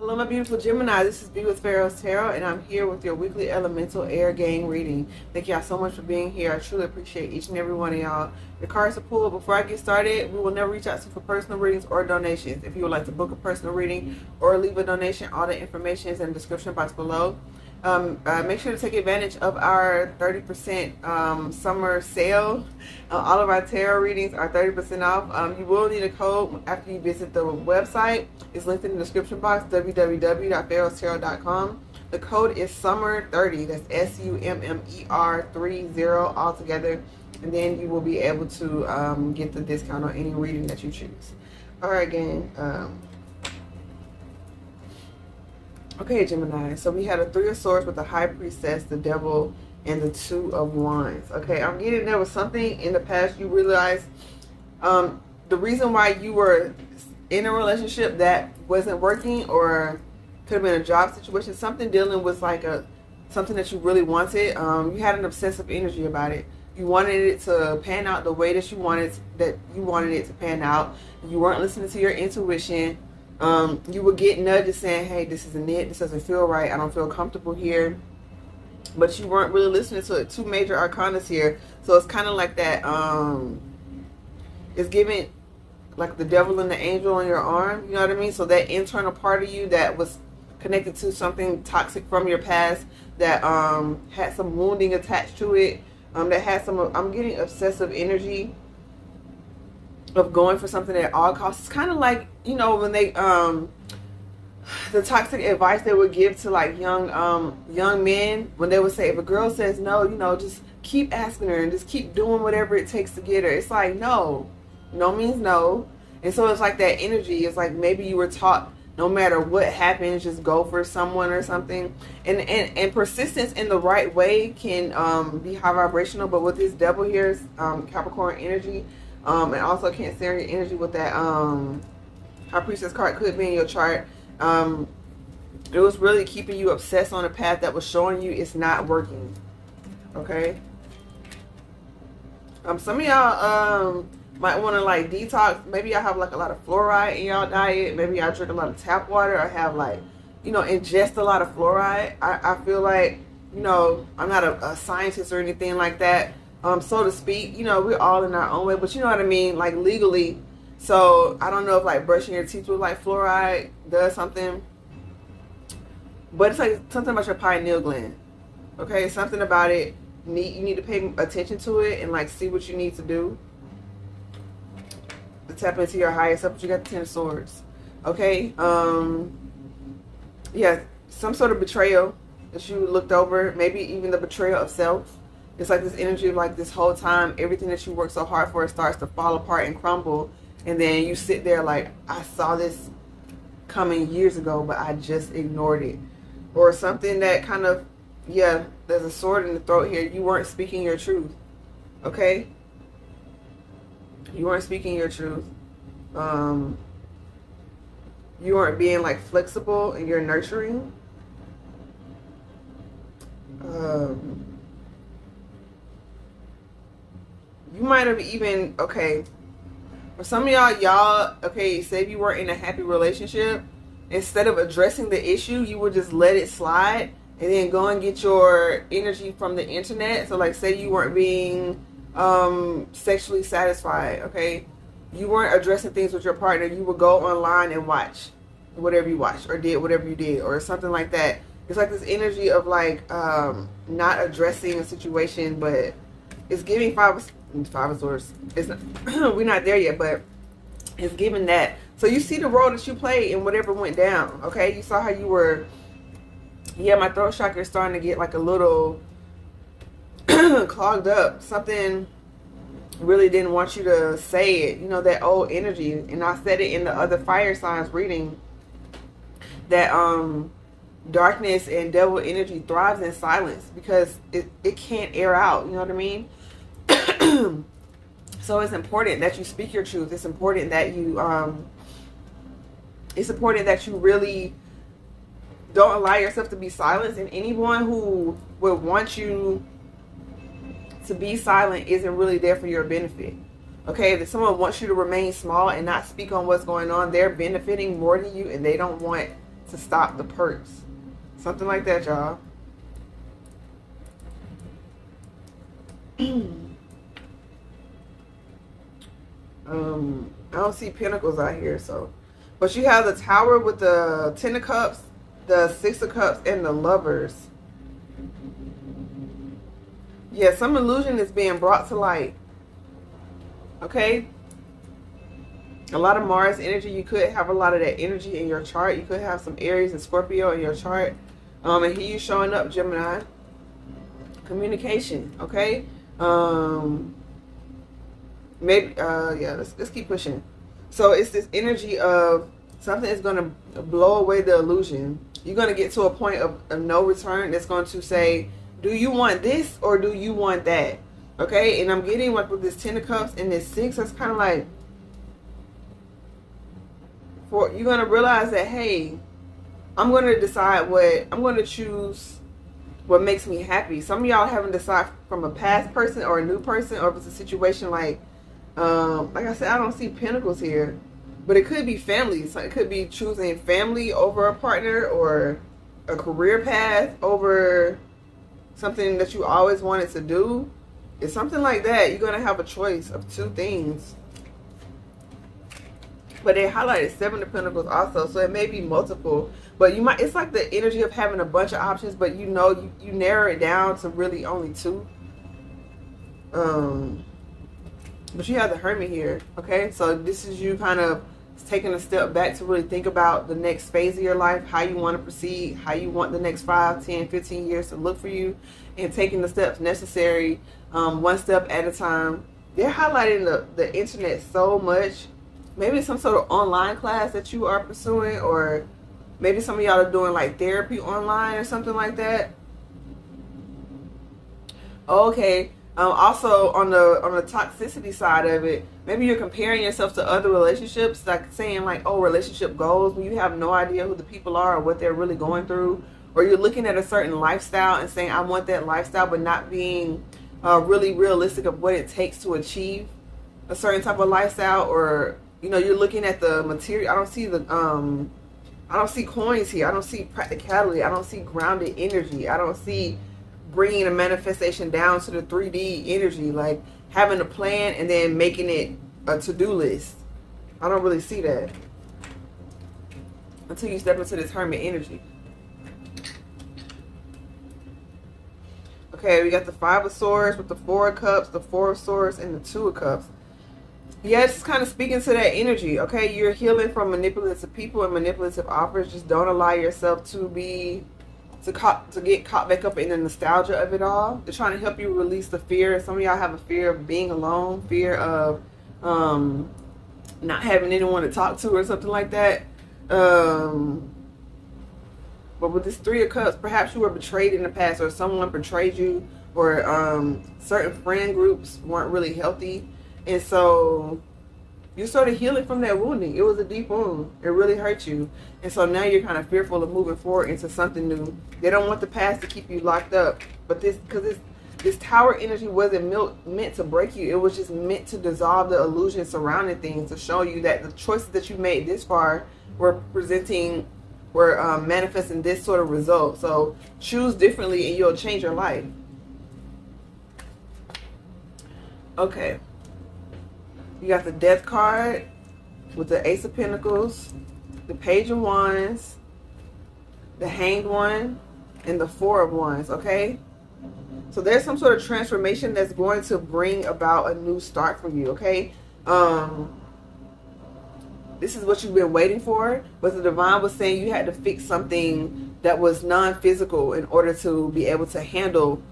Hello, my beautiful Gemini. This is B with Pharaohs Tarot, and I'm here with your weekly elemental air gang reading. Thank y'all so much for being here. I truly appreciate each and every one of y'all. Your cards are pulled. Before I get started, we will never reach out to you for personal readings or donations. If you would like to book a personal reading or leave a donation, all the information is in the description box below. Make sure to take advantage of our 30% summer sale. All of our tarot readings are 30% off. You will need a code after you visit the website. It's linked in the description box, www.PharaohsTarot.com. The code is SUMMER30. That's SUMMER30 all together. And then you will be able to get the discount on any reading that you choose. All right, gang. Okay, Gemini, so we had a Three of Swords with the High Priestess, the Devil, and the Two of Wands. Okay, I'm getting there was something in the past you realized the reason why you were in a relationship that wasn't working, or could have been a job situation, something dealing with like something that you really wanted. You had an obsessive energy about it. You wanted it to pan out the way that you wanted it to pan out. You weren't listening to your intuition. You would get nudges saying, hey, this isn't it, this doesn't feel right, I don't feel comfortable here. But you weren't really listening to it. Two major arcanas here. So it's kind of like that, it's giving like the devil and the angel on your arm, you know what I mean? So that internal part of you that was connected to something toxic from your past, that had some wounding attached to it, that had some, I'm getting obsessive energy of going for something at all costs. It's kind of like, you know, when they the toxic advice they would give to like young men, when they would say, if a girl says no, you know, just keep asking her and just keep doing whatever it takes to get her. It's like, no means no. And so it's like that energy. It's like maybe you were taught no matter what happens, just go for someone or something. And persistence in the right way can be high vibrational. But with this devil here is Capricorn energy. And also Cancerian energy with that High Priestess card could be in your chart. It was really keeping you obsessed on a path that was showing you it's not working. Okay. Some of y'all might want to like detox. Maybe y'all have like a lot of fluoride in y'all diet. Maybe y'all drink a lot of tap water, or have like, you know, ingest a lot of fluoride. I feel like, you know, I'm not a scientist or anything like that. So to speak, you know, we're all in our own way, but you know what I mean, like legally. So I don't know if like brushing your teeth with like fluoride does something, but it's like something about your pineal gland. Okay, something about it. You need to pay attention to it and like see what you need to do to tap into your higher self. But you got the Ten of Swords. Okay, yeah, some sort of betrayal that you looked over, maybe even the betrayal of self. It's like this energy of like this whole time, everything that you worked so hard for starts to fall apart and crumble. And then you sit there like, I saw this coming years ago, but I just ignored it. Or something that kind of, yeah, there's a sword in the throat here. You weren't speaking your truth. Okay? You weren't speaking your truth. You weren't being like flexible and you're nurturing. You might have even, okay, for some of y'all, okay, say if you were in a happy relationship, instead of addressing the issue, you would just let it slide and then go and get your energy from the internet. So like say you weren't being sexually satisfied, okay, you weren't addressing things with your partner, you would go online and watch whatever you watched or did whatever you did or something like that. It's like this energy of like not addressing a situation, but it's giving Five of Swords. It's not, we're not there yet, but it's giving that. So you see the role that you played in whatever went down. Okay, you saw how you were. Yeah, my throat chakra is starting to get like a little clogged up. Something really didn't want you to say it. You know, that old energy. And I said it in the other fire signs reading that darkness and devil energy thrives in silence because it can't air out. You know what I mean? So it's important that you speak your truth. It's important that you really don't allow yourself to be silenced. And anyone who would want you to be silent isn't really there for your benefit. Okay, if someone wants you to remain small and not speak on what's going on, they're benefiting more than you, and they don't want to stop the perks. Something like that, y'all. I don't see pentacles out here, so. But you have the Tower with the Ten of Cups, the Six of Cups, and the Lovers. Yeah, some illusion is being brought to light. Okay? A lot of Mars energy. You could have a lot of that energy in your chart. You could have some Aries and Scorpio in your chart. And here you showing up, Gemini. Communication, okay? Maybe, yeah, let's keep pushing. So it's this energy of something is going to blow away the illusion. You're going to get to a point of no return that's going to say, do you want this or do you want that? Okay, and I'm getting like with this Ten of Cups and this Six, that's kind of like, you're going to realize that, hey, I'm going to decide I'm going to choose what makes me happy. Some of y'all haven't decided from a past person or a new person, or if it's a situation like I said, I don't see pentacles here, but it could be family. So it could be choosing family over a partner, or a career path over something that you always wanted to do. It's something like that. You're going to have a choice of two things. But they highlighted Seven of Pentacles also, so it may be multiple. But you might, it's like the energy of having a bunch of options, but you know, you narrow it down to really only two. But you have the Hermit here, okay? So this is you kind of taking a step back to really think about the next phase of your life, how you want to proceed, how you want the next 5, 10, 15 years to look for you, and taking the steps necessary, one step at a time. They're highlighting the internet so much. Maybe some sort of online class that you are pursuing, or maybe some of y'all are doing like therapy online or something like that. Okay. Also on the toxicity side of it, maybe you're comparing yourself to other relationships, like saying like, oh, relationship goals, when you have no idea who the people are or what they're really going through. Or you're looking at a certain lifestyle and saying, I want that lifestyle, but not being really realistic of what it takes to achieve a certain type of lifestyle. Or, you know, you're looking at the material. I don't see coins here. I don't see practicality. I don't see grounded energy. I don't see bringing a manifestation down to the 3D energy, like having a plan and then making it a to-do list. I don't really see that until you step into this Hermit energy. Okay, we got the Five of Swords with the Four of Cups, the Four of Swords, and the Two of Cups. Yeah, it's kind of speaking to that energy, okay? You're healing from manipulative people and manipulative offers. Just don't allow yourself to get caught back up in the nostalgia of it all. They're trying to help you release the fear. Some of y'all have a fear of being alone, fear of not having anyone to talk to or something like that. But with this Three of Cups, perhaps you were betrayed in the past, or someone betrayed you, or certain friend groups weren't really healthy. And so you started healing from that wounding. It was a deep wound. It really hurt you. And so now you're kind of fearful of moving forward into something new. They don't want the past to keep you locked up. But this Tower energy wasn't meant to break you. It was just meant to dissolve the illusion surrounding things, to show you that the choices that you made this far were manifesting this sort of result. So choose differently and you'll change your life. Okay. You got the Death card with the Ace of Pentacles, the Page of Wands, the Hanged One, and the Four of Wands, okay? So there's some sort of transformation that's going to bring about a new start for you, okay? This is what you've been waiting for, but the Divine was saying you had to fix something that was non-physical in order to be able to handle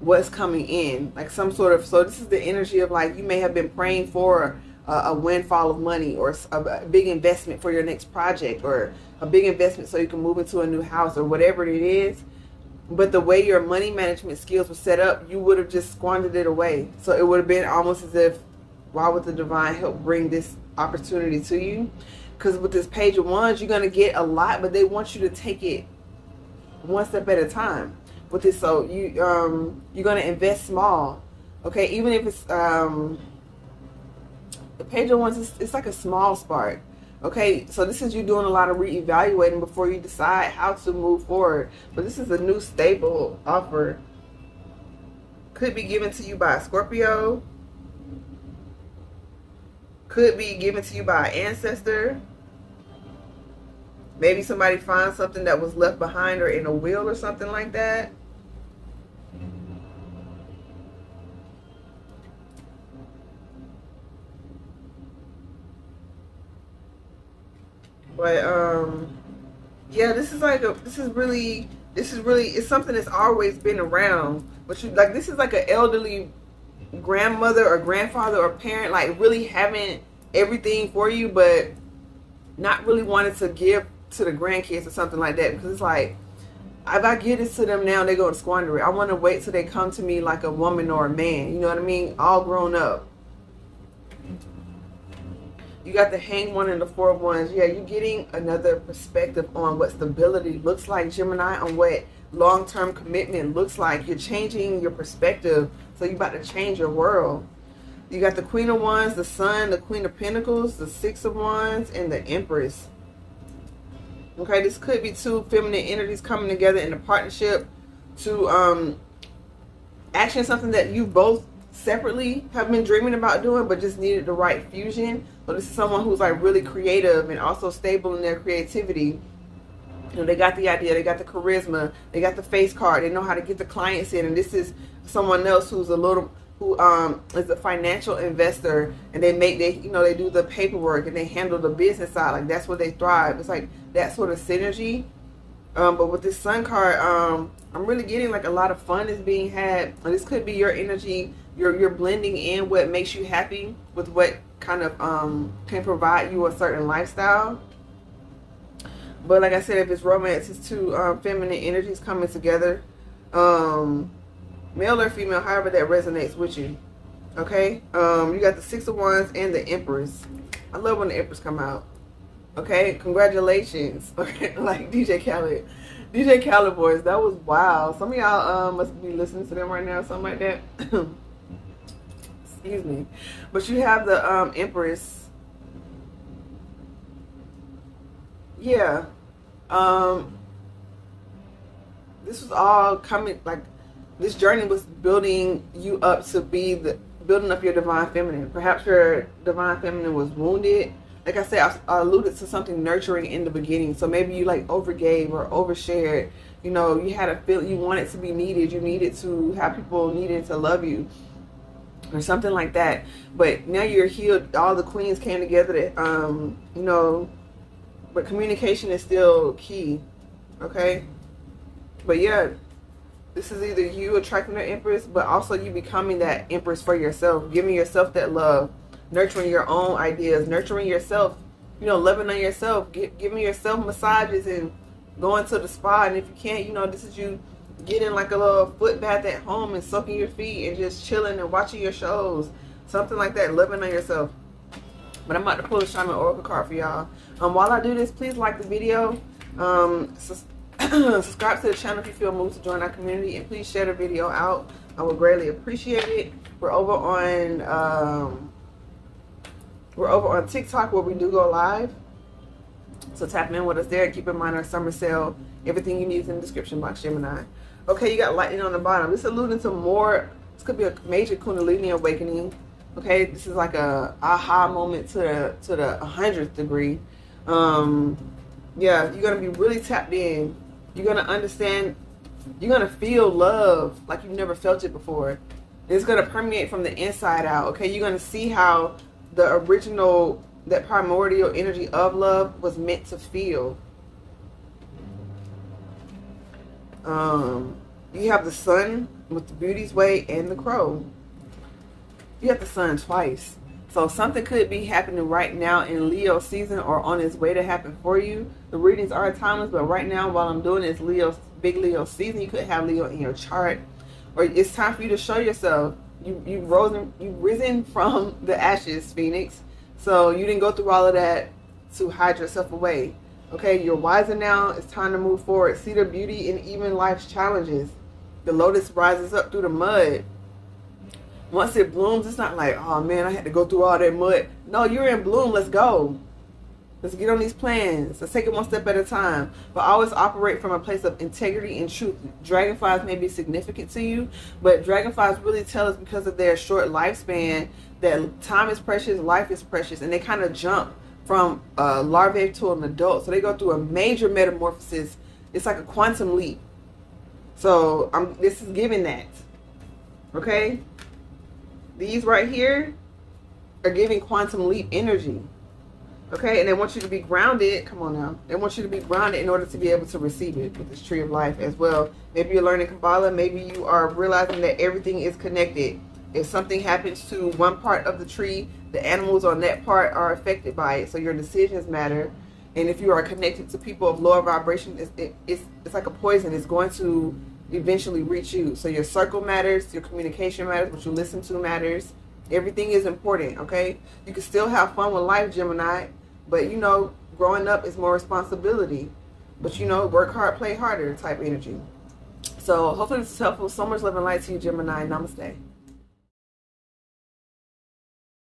what's coming in, like some sort of, so this is the energy of like you may have been praying for a windfall of money, or a big investment for your next project, or a big investment so you can move into a new house, or whatever it is. But the way your money management skills were set up, you would have just squandered it away. So it would have been almost as if, why would the Divine help bring this opportunity to you? Because with this Page of Wands, you're going to get a lot, but they want you to take it one step at a time. With this, so you're going to invest small, okay? Even if it's the Page of Wands, it's like a small spark, Okay, so this is you doing a lot of reevaluating before you decide how to move forward. But this is a new stable offer. Could be given to you by a Scorpio. Could be given to you by an ancestor. Maybe somebody finds something that was left behind or in a will or something like that. But yeah, this is really, it's something that's always been around. But you like, this is like an elderly grandmother or grandfather or parent, like really having everything for you, but not really wanting to give to the grandkids or something like that, because it's like, if I give this to them now, they go to squander it. I want to wait till they come to me like a woman or a man, you know what I mean, all grown up. You got the Hanged One and the Four of Wands. Yeah, you're getting another perspective on what stability looks like, Gemini, on what long-term commitment looks like. You're changing your perspective, so you're about to change your world. You got the Queen of Wands, the Sun, the Queen of Pentacles, the Six of Wands, and the Empress. Okay, this could be two feminine energies coming together in a partnership to action something that you both separately have been dreaming about doing, but just needed the right fusion. So this is someone who's like really creative and also stable in their creativity. You know, they got the idea, they got the charisma, they got the face card, they know how to get the clients in. And this is someone else who's who is a financial investor, and they do the paperwork and they handle the business side. Like, that's where they thrive. It's like that sort of synergy. But with this Sun card, I'm really getting like a lot of fun is being had. And this could be your energy. You're blending in what makes you happy with what kind of can provide you a certain lifestyle. But like I said, if it's romance, it's two feminine energies coming together, male or female, however that resonates with you. Okay, you got the Six of Wands and the Empress. I love when the Empress come out. Okay, congratulations. Like DJ Khaled voice, that was wild. Some of y'all must be listening to them right now, something like that. Excuse me. But you have the Empress. Yeah. This was all coming, like, this journey was building you up to be building up your divine feminine. Perhaps your divine feminine was wounded. Like I said, I alluded to something nurturing in the beginning. So maybe you like overgave or overshared. You know, you had a feel, you wanted to be needed. You needed to have people needed to love you, or something like that. But now you're healed. All the queens came together to, you know, but communication is still key. Okay. But yeah, this is either you attracting the Empress, but also you becoming that Empress for yourself, giving yourself that love, nurturing your own ideas, nurturing yourself, you know, loving on yourself, giving yourself massages and going to the spa. And if you can't, you know, this is you getting like a little foot bath at home and soaking your feet and just chilling and watching your shows, something like that, loving on yourself. But I'm about to pull a Shaman Oracle card for y'all. While I do this, please like the video, subscribe to the channel if you feel moved to join our community, and please share the video out. I would greatly appreciate it. We're over on TikTok, where we do go live. So tap in with us there. Keep in mind our summer sale. Everything you need is in the description box, Gemini. Okay, you got lightning on the bottom. This alluding to more. This could be a major Kundalini awakening. Okay, this is like a aha moment to the 100th degree. Yeah, you're gonna be really tapped in. You're gonna understand. You're gonna feel love like you've never felt it before. It's gonna permeate from the inside out. Okay, you're gonna see how the original, that primordial energy of love was meant to feel. You have the Sun with the Beauty's Way and the Crow. You have the Sun twice. So something could be happening right now in Leo season or on its way to happen for you. The readings are timeless, but right now while I'm doing this big Leo season, you could have Leo in your chart. Or it's time for you to show yourself. You've risen from the ashes, Phoenix. So you didn't go through all of that to hide yourself away. Okay, you're wiser now. It's time to move forward. See the beauty in even life's challenges. The lotus rises up through the mud. Once it blooms, it's not like, oh man, I had to go through all that mud. No, you're in bloom. Let's go. Let's get on these plans. Let's take it one step at a time. But always operate from a place of integrity and truth. Dragonflies may be significant to you, but dragonflies really tell us, because of their short lifespan, that time is precious, life is precious, and they kind of jump from a larvae to an adult. So they go through a major metamorphosis. It's like a quantum leap. So this is giving that. Okay? These right here are giving quantum leap energy. Okay, and they want you to be grounded. Come on now. They want you to be grounded in order to be able to receive it with this tree of life as well. Maybe you're learning Kabbalah. Maybe you are realizing that everything is connected. If something happens to one part of the tree, the animals on that part are affected by it. So your decisions matter. And if you are connected to people of lower vibration, it's like a poison. It's going to eventually reach you. So your circle matters. Your communication matters. What you listen to matters. Everything is important, okay? You can still have fun with life, Gemini. But, you know, growing up is more responsibility. But, you know, work hard, play harder type energy. So, hopefully this is helpful. So much love and light to you, Gemini. Namaste.